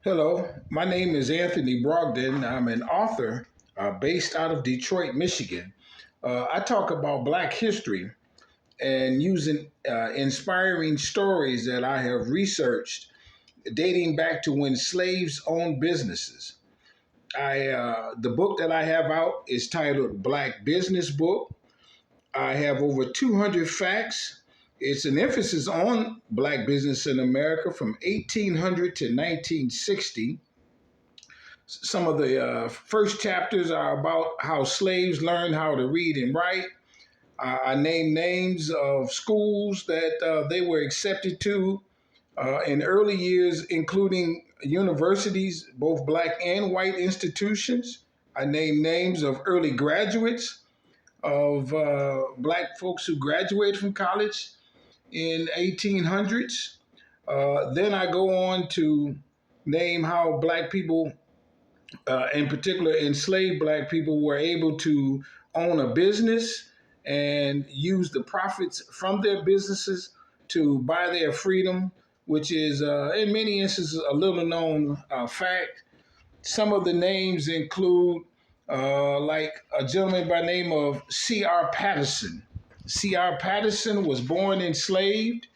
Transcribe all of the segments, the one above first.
Hello, my name is Anthony Brogdon. I'm an author based out of Detroit, Michigan. I talk about Black history and using inspiring stories that I have researched dating back to when slaves owned businesses. The book that I have out is titled Black Business Book. I have over 200 facts. It's an emphasis on Black business in America from 1800 to 1960. Some of the first chapters are about how slaves learned how to read and write. I name names of schools that they were accepted to in early years, including universities, both black and white institutions. I name names of early graduates, of black folks who graduated from college in 1800s. Then I go on to name how black people in particular enslaved black people were able to own a business and use the profits from their businesses to buy their freedom, which is in many instances a little known fact. Some of the names include like a gentleman by the name of C.R. Patterson. C.R. Patterson was born enslaved.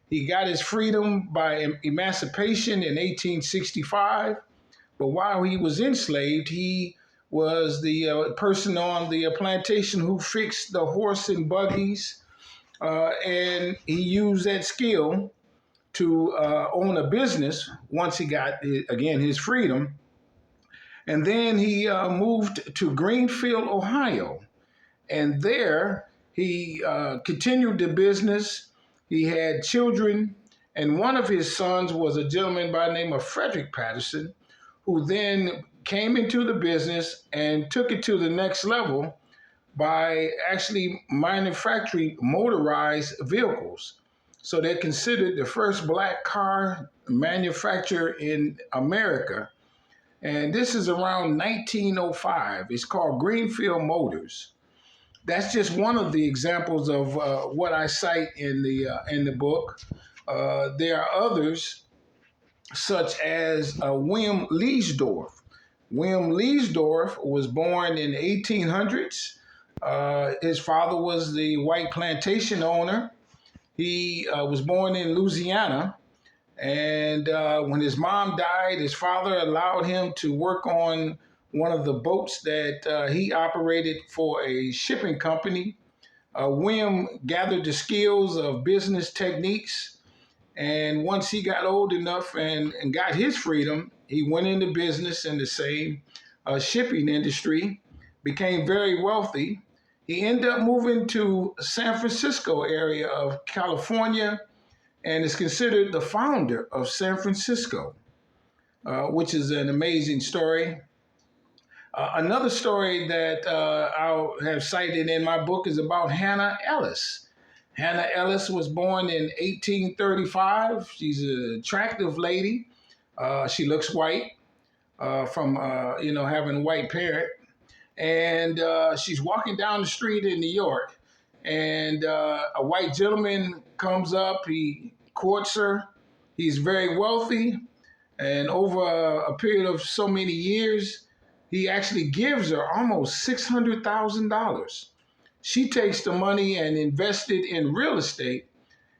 He got his freedom by emancipation in 1865. But while he was enslaved, he was the person on the plantation who fixed the horse and buggies, and he used that skill to own a business once he got, again, his freedom. And then he moved to Greenfield, Ohio. And there he continued the business. He had children, and one of his sons was a gentleman by the name of Frederick Patterson, who then came into the business and took it to the next level by actually manufacturing motorized vehicles. So they're considered the first black car manufacturer in America. And this is around 1905. It's called Greenfield Motors. That's just one of the examples of what I cite in the book. There are others such as William Leesdorf. William Leesdorf was born in the 1800s. His father was the white plantation owner. He was born in Louisiana. And when his mom died, his father allowed him to work on one of the boats that he operated for a shipping company. William gathered the skills of business techniques, and once he got old enough and got his freedom, he went into business in the same shipping industry, became very wealthy. He ended up moving to San Francisco area of California and is considered the founder of San Francisco, which is an amazing story. Another story that I'll have cited in my book is about Hannah Ellis. Hannah Ellis was born in 1835. She's an attractive lady. She looks white from having a white parent, and she's walking down the street in New York, and a white gentleman comes up. He courts her. He's very wealthy, and over a period of so many years, he actually gives her almost $600,000. She takes the money and invests it in real estate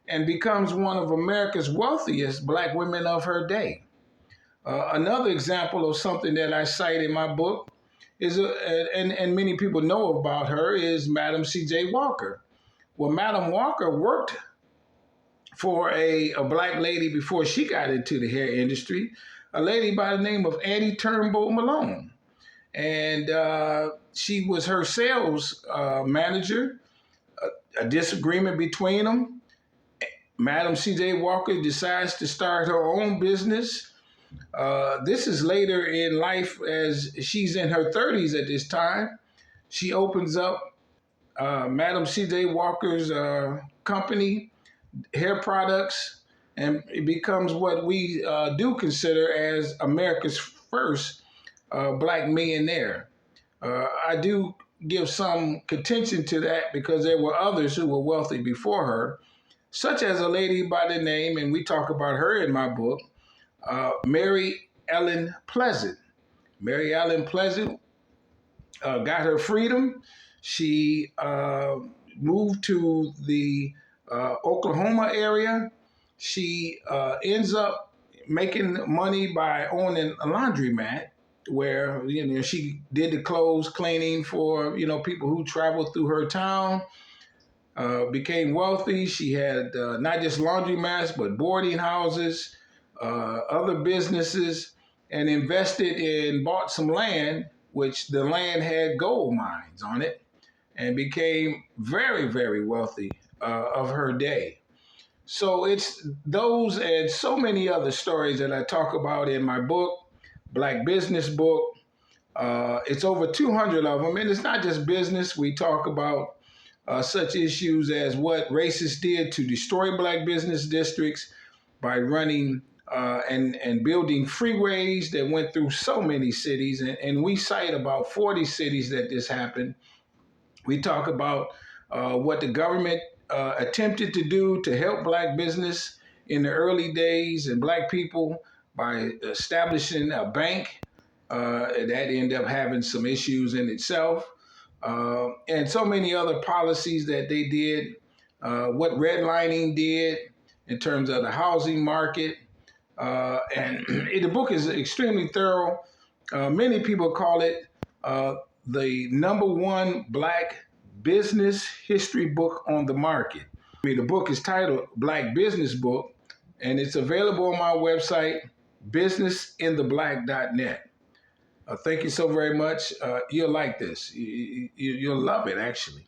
and becomes one of America's wealthiest black women of her day. Another example of something that I cite in my book is, and many people know about her, is Madam C.J. Walker. Well, Madam Walker worked for a black lady before she got into the hair industry, a lady by the name of Annie Turnbull Malone. And she was her sales manager. A disagreement between them. Madam C.J. Walker decides to start her own business. This is later in life, as she's in her 30s at this time. She opens up Madam C.J. Walker's company, hair products, and it becomes what we do consider as America's first black millionaire. I do give some contention to that because there were others who were wealthy before her, such as a lady by the name, and we talk about her in my book, Mary Ellen Pleasant. Mary Ellen Pleasant got her freedom. She moved to the Oklahoma area. She ends up making money by owning a laundromat where she did the clothes cleaning for people who traveled through her town. Became wealthy. She had not just laundromats but boarding houses, other businesses, and invested in bought some land, which the land had gold mines on it, and became very, very wealthy of her day. So it's those and so many other stories that I talk about in my book, Black Business Book. It's over 200 of them, and it's not just business. We talk about such issues as what racists did to destroy black business districts by running and building freeways that went through so many cities. And we cite about 40 cities that this happened. We talk about what the government attempted to do to help black business in the early days and black people by establishing a bank that ended up having some issues in itself, and so many other policies that they did, what redlining did in terms of the housing market. And the book is extremely thorough. Many people call it the number one black business history book on the market. The book is titled Black Business Book, and it's available on my website, businessintheblack.net. Thank you so very much. You'll like this. You'll love it, actually.